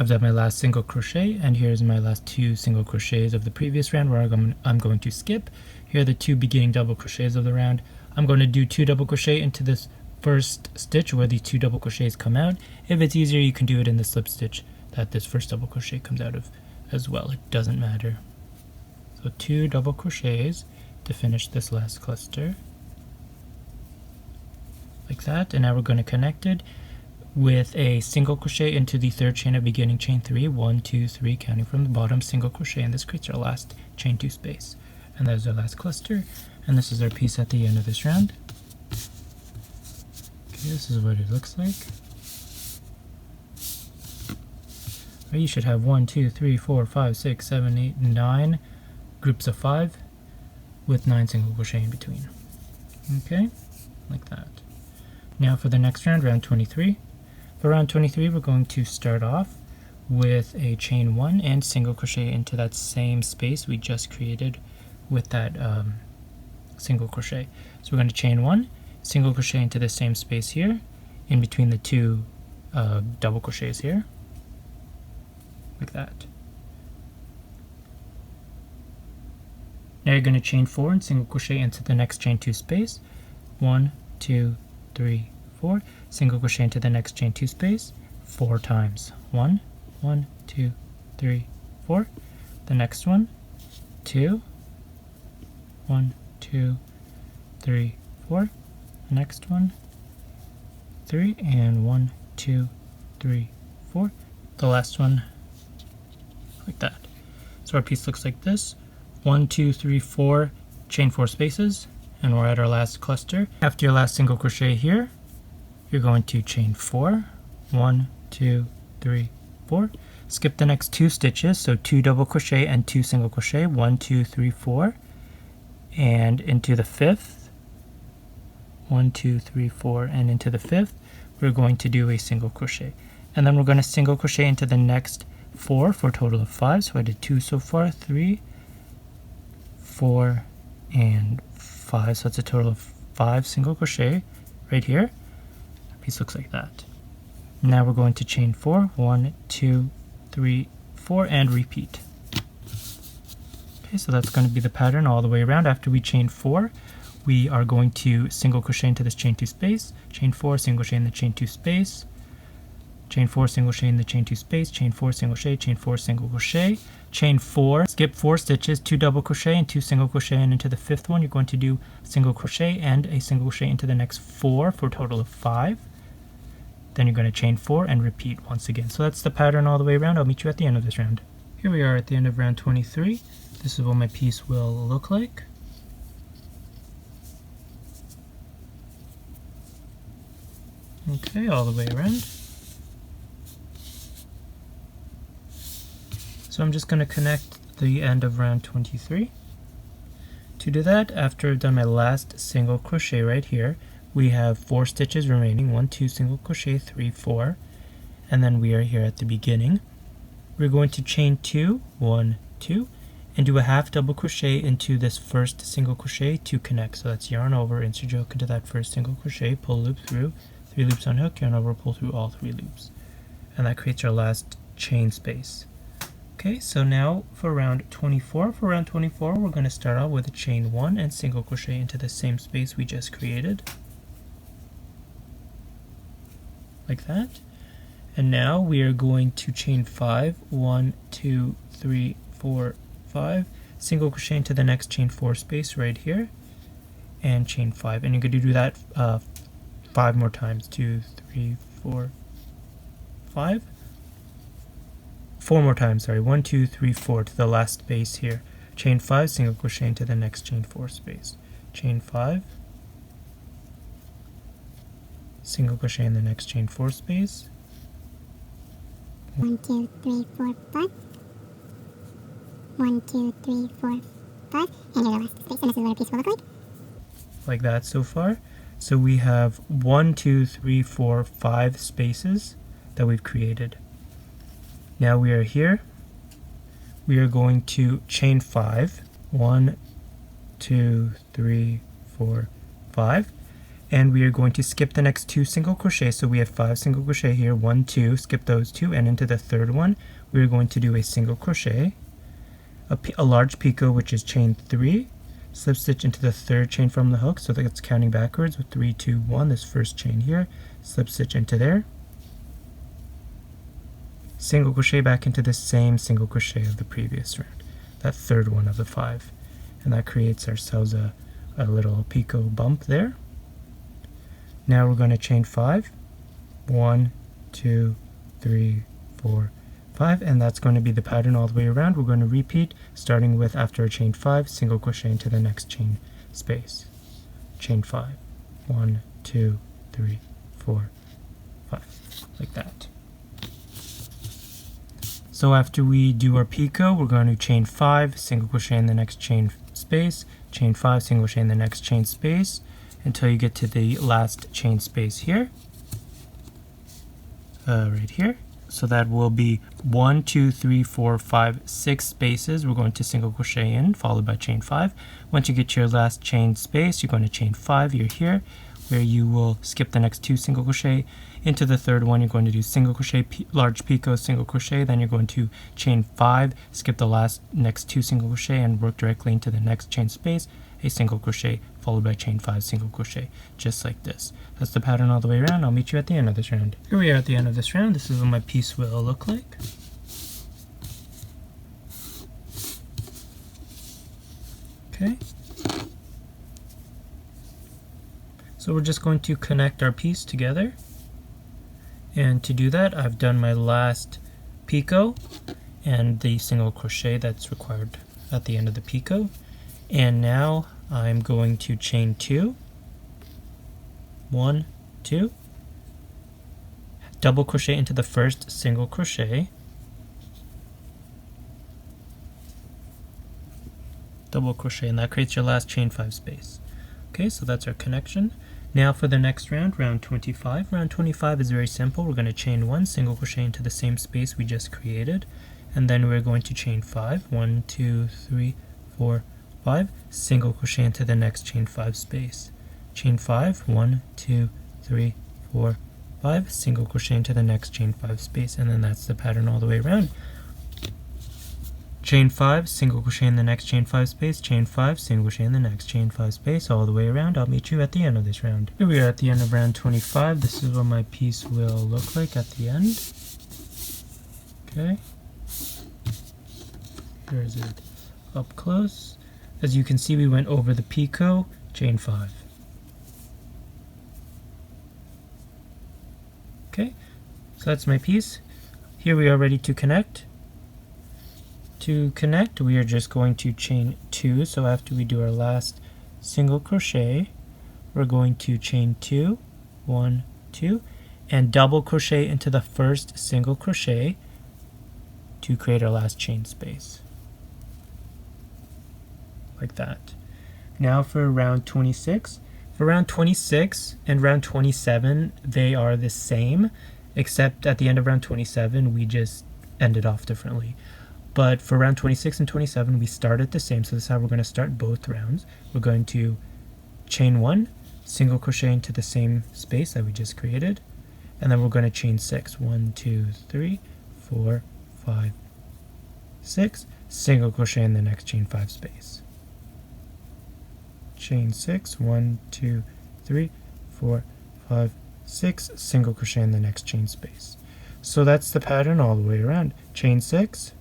I've done my last single crochet, and here's my last 2 single crochets of the previous round where I'm going to skip. Here are the 2 beginning double crochets of the round. I'm going to do 2 double crochet into this first stitch where these 2 double crochets come out. If it's easier, you can do it in the slip stitch that this first double crochet comes out of as well. It doesn't matter. So 2 double crochets to finish this last cluster, like that. And now we're going to connect it with a single crochet into the third chain of beginning chain 3, 1 2 3, counting from the bottom, single crochet, and this creates our last chain 2 space, and that is our last cluster, and this is our piece at the end of this round. Okay, this is what it looks like. You should have 1 2 3 4 5 6 7 8 9 groups of 5 with 9 single crochet in between. Okay, like that. Now for the next round, round 23. For round 23, we're going to start off with a chain 1 and single crochet into that same space we just created with that single crochet. So we're going to chain 1, single crochet into the same space here, in between the 2 double crochets here, like that. Now you're going to chain 4 and single crochet into the next chain 2 space, 1 2 3 4, single crochet into the next chain 2 space 4 times. 1 1 2 3 4. The next one, 2 1 2 3 4. The next one, 3, and 1 2 3 4. The last one, like that. So our piece looks like this: 1 2 3 4, chain 4 spaces, and we're at our last cluster. After your last single crochet here, you're going to chain 4, 1 2 3 4. Skip the next 2 stitches, so 2 double crochet and 2 single crochet, 1 2 3 4, and into the 5th, 1 2 3 4, and into the 5th we're going to do a single crochet, and then we're going to single crochet into the next 4 for a total of 5. So I did 2 so far, 3 4 and 5, so that's a total of 5 single crochet right here. The piece looks like that. Now we're going to chain 4, 1 2 3 4, and repeat. Okay, so that's going to be the pattern all the way around. After we chain 4, we are going to single crochet into this chain 2 space, chain 4, single crochet in the chain 2 space, chain 4, single crochet in the chain 2 space, chain 4, single crochet, chain 4, single crochet, chain 4, skip 4 stitches, 2 double crochet and 2 single crochet, and into the 5th one you're going to do single crochet and a single crochet into the next 4 for a total of 5. Then you're going to chain 4 and repeat once again. So that's the pattern all the way around. I'll meet you at the end of this round. Here we are at the end of round 23. This is what my piece will look like. Okay, all the way around. So I'm just going to connect the end of round 23. To do that, after I've done my last single crochet right here, we have 4 stitches remaining, 1 2 single crochet, 3 4, and then we are here at the beginning. We're going to chain 2, 1 2, and do a half double crochet into this first single crochet to connect. So that's yarn over, insert your hook into that first single crochet, pull loop through, 3 loops on hook, yarn over, pull through all 3 loops, and that creates our last chain space. Okay, so now for round 24. For round 24, we're going to start out with a chain 1 and single crochet into the same space we just created, like that. And now we are going to chain 5, 1 2 3 4 5, single crochet into the next chain 4 space right here, and chain 5. And you're going to do that 5 more times. 2 3 4 5. 4 more times, sorry. 1 2 3 4 to the last space here. Chain 5, single crochet into the next chain 4 space. Chain 5, single crochet in the next chain 4 space. 1 2 3 4 5. 1 2 3 4 5, and you're the last space, and this is what our piece will look like. Like that so far. So we have 1 2 3 4 5 spaces that we've created. Now we are here. We are going to chain 5, 1 2 3 4 5, and we are going to skip the next 2 single crochet. So we have 5 single crochet here, 1, 2, skip those 2, and into the third one we're going to do a single crochet, a large picot, which is chain 3, slip stitch into the third chain from the hook, so that it's counting backwards with 3, 2, 1, this first chain here, slip stitch into there, single crochet back into the same single crochet of the previous round, that third one of the 5, and that creates ourselves a little picot bump there. Now we're going to chain 5, 1, 2, 3, 4, 5, and that's going to be the pattern all the way around. We're going to repeat, starting with, after a chain 5, single crochet into the next chain space, chain 5, 1, 2, 3, 4, 5, like that. So after we do our picot, we're going to chain 5, single crochet in the next chain space, chain 5, single crochet in the next chain space, until you get to the last chain space here, right here. So that will be 1, 2, 3, 4, 5, 6 spaces. We're going to single crochet in, followed by chain 5. Once you get to your last chain space, you're going to chain 5. You're here, where you will skip the next 2 single crochet. Into the third one, you're going to do single crochet, large picot, single crochet. Then you're going to chain 5, skip the next 2 single crochet, and work directly into the next chain space, a single crochet, followed by chain 5 single crochet, just like this. That's the pattern all the way around. I'll meet you at the end of this round. Here we are at the end of this round. This is what my piece will look like. Okay. So we're just going to connect our piece together. And to do that, I've done my last picot and the single crochet that's required at the end of the picot. And now I'm going to chain 2, 1, 2, double crochet into the first single crochet, double crochet, and that creates your last chain 5 space. Okay, so that's our connection. Now for the next round, round 25. Round 25 is very simple. We're going to chain 1, single crochet into the same space we just created, and then we're going to chain 5, 1, 2, 3, 4, 5, single crochet into the next chain 5 space, chain 5, 1, 2, 3, 4, 5, single crochet into the next chain 5 space, and then that's the pattern all the way around. Chain 5, single crochet in the next chain 5 space, chain 5, single crochet in the next chain 5 space, all the way around. I'll meet you at the end of this round. Here we are at the end of round 25. This is what my piece will look like at the end. Okay. Here's it up close. As you can see, we went over the picot, chain 5. Okay, so that's my piece. Here we are ready to connect. To connect, we are just going to chain 2. So after we do our last single crochet, we're going to chain 2, 1, 2, and double crochet into the first single crochet to create our last chain space. Like that. Now for round 26. For round 26 and round 27, they are the same, except at the end of round 27, we just ended off differently. But for round 26 and 27, we started the same, so this is how we're going to start both rounds. We're going to chain 1, single crochet into the same space that we just created, and then we're going to chain 6. 1, 2, 3, 4, 5, 6, single crochet in the next chain 5 space. Chain 6, 1, 2, 3, 4, 5, 6, single crochet in the next chain space. So that's the pattern all the way around. Chain 6,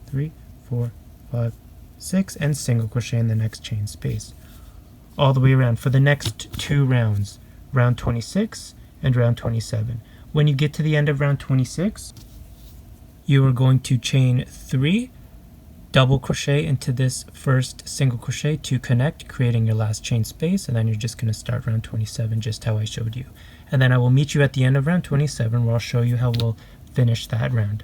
3, 4, 5, 6, and single crochet in the next chain space. All the way around for the next 2 rounds, round 26 and round 27. When you get to the end of round 26, you are going to chain 3, double crochet into this first single crochet to connect, creating your last chain space, and then you're just going to start round 27 just how I showed you. And then I will meet you at the end of round 27 where I'll show you how we'll finish that round.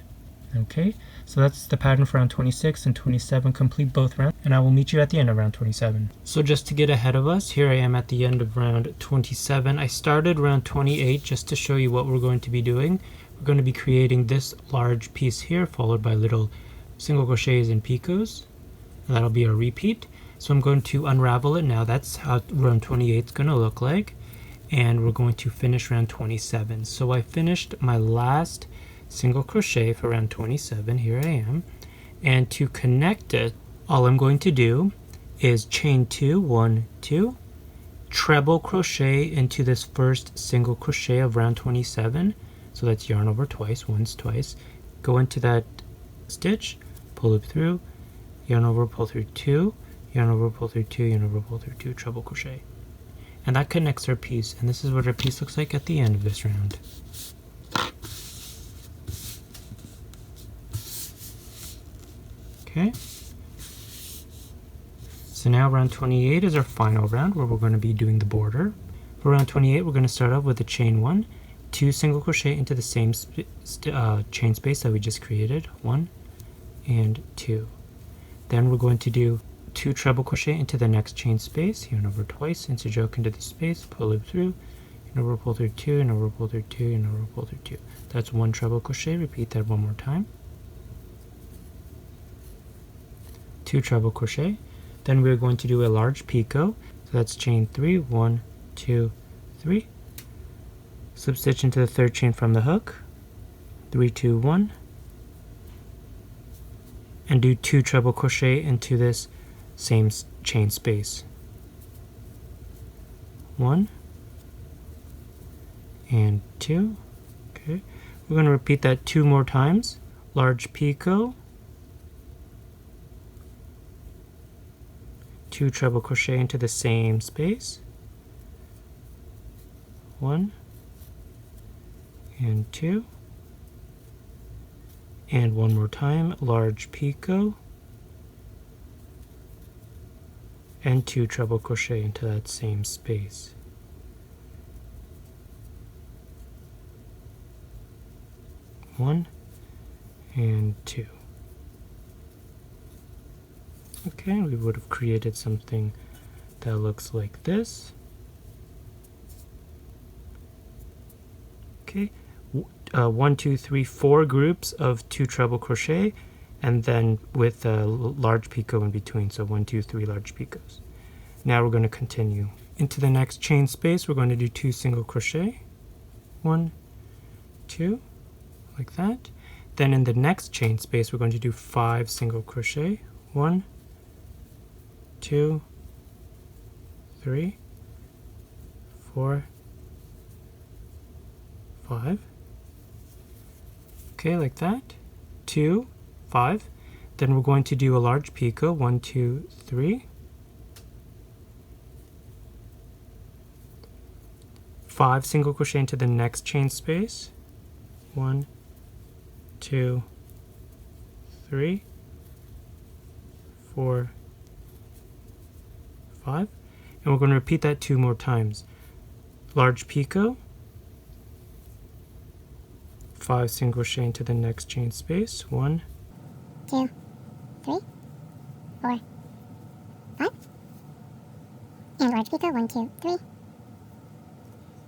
Okay, so that's the pattern for round 26 and 27. Complete both rounds, and I will meet you at the end of round 27. So just to get ahead of us, here I am at the end of round 27. I started round 28 just to show you what we're going to be doing. We're going to be creating this large piece here, followed by little single crochets and picots, and that'll be a repeat. So I'm going to unravel it now. That's how round 28 is going to look like. and we're going to finish round 27. So I finished my last single crochet for round 27. Here I am, and to connect it, all I'm going to do is chain 2, 1, 2, treble crochet into this first single crochet of round 27. So that's yarn over twice, once, twice. Go into that stitch, pull loop through, yarn over, pull through 2, yarn over, pull through 2, yarn over, pull through 2, treble crochet. And that connects our piece, and this is what our piece looks like at the end of this round. Okay. So now round 28 is our final round where we're going to be doing the border. For round 28, we're going to start off with a chain 1, 2 single crochet into the same chain space that we just created, 1 and 2. Then we're going to do 2 treble crochet into the next chain space, yarn over twice, insert yoke into the space, pull loop through, yarn over, pull through 2, yarn over, pull through 2, yarn over, pull through 2. That's 1 treble crochet. Repeat that one more time. 2 treble crochet. Then we're going to do a large picot. So that's chain 3, 1, 2, 3. Slip stitch into the third chain from the hook, 3, 2, 1, and do 2 treble crochet into this same chain space. 1 and 2. Okay, we're going to repeat that 2 more times. Large picot, 2 treble crochet into the same space, 1 and 2, and one more time, large picot, and 2 treble crochet into that same space. One and 2. Okay, we would have created something that looks like this. Okay, 1, 2, 3, 4 groups of 2 treble crochet, and then with a large picot in between. So 1, 2, 3 large picots. Now we're going to continue into the next chain space. We're going to do 2 single crochet, 1, 2, like that. Then in the next chain space, we're going to do 5 single crochet, 1, 2, 3, 4, 5. Okay, like that. 2, 5. Then we're going to do a large picot, 1, 2, 3. 5 single crochet into the next chain space. 1, 2, 3, 4, 5. And we're going to repeat that 2 more times. Large picot, 5 single crochet into the next chain space. 1, 2, 3, 4, 5. And large picot, 1, 2, 3.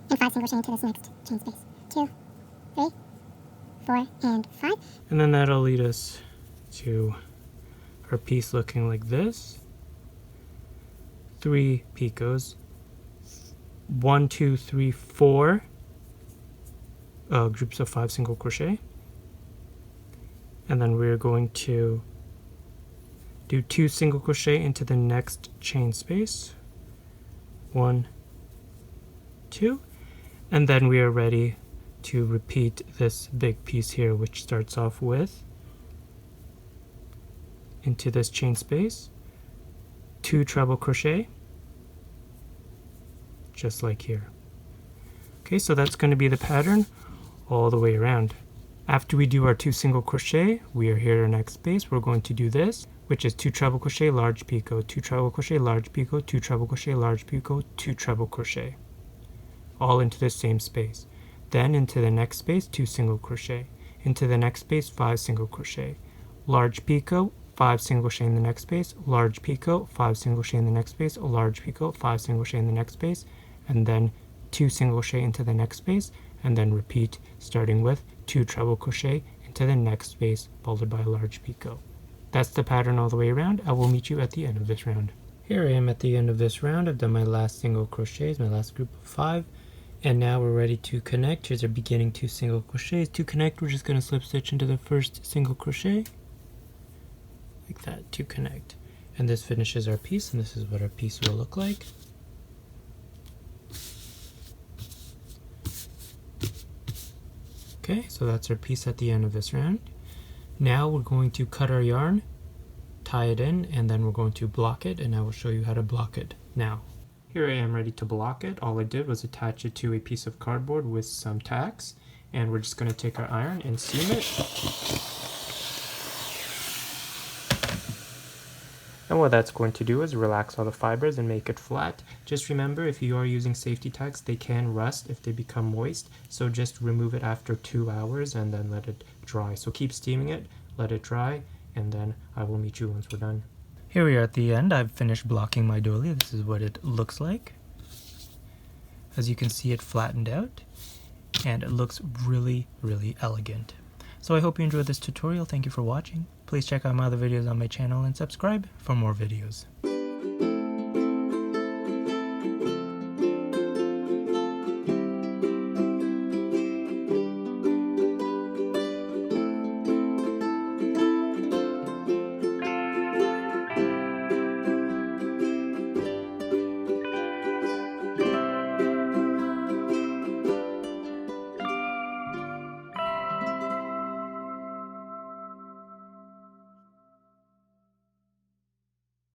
And 5 single crochet into this next chain space. 2, 3, 4, and 5. And then that'll lead us to our piece looking like this. 3 picots, 1, 2, 3, 4 groups of 5 single crochet, and then we're going to do 2 single crochet into the next chain space, 1, 2, and then we are ready to repeat this big piece here, which starts off with, into this chain space, 2 treble crochet, just like here. Okay, so that's going to be the pattern all the way around. After we do our 2 single crochet, we are here at our next space. We're going to do this, which is 2 treble crochet, large picot, 2 treble crochet, large picot, 2 treble crochet, large picot, 2 treble crochet, all into the same space. Then into the next space, 2 single crochet, into the next space, 5 single crochet, large picot, 5 single crochet in the next space, large picot, 5 single crochet in the next space, large picot, 5 single crochet in the next space, and then 2 single crochet into the next space, and then repeat, starting with 2 treble crochet into the next space, followed by a large picot. That's the pattern all the way around. I will meet you at the end of this round. Here I am at the end of this round. I've done my last single crochets, my last group of 5, And now we're ready to connect. Here's our beginning 2 single crochets. To connect, we're just going to slip stitch into the first single crochet, like that, to connect. And this finishes our piece, and this is what our piece will look like. Okay, so that's our piece at the end of this round. Now we're going to cut our yarn, tie it in, and then we're going to block it, and I will show you how to block it now. Here I am ready to block it. All I did was attach it to a piece of cardboard with some tacks, and we're just going to take our iron and seam it. And what that's going to do is relax all the fibers and make it flat. Just remember, if you are using safety tacks, they can rust if they become moist, so just remove it after 2 hours and then let it dry. So keep steaming it, let it dry, and then I will meet you once we're done. Here we are at the end. I've finished blocking my doily. This is what it looks like. As you can see, it flattened out, and it looks really, really elegant. So I hope you enjoyed this tutorial. Thank you for watching. Please check out my other videos on my channel and subscribe for more videos.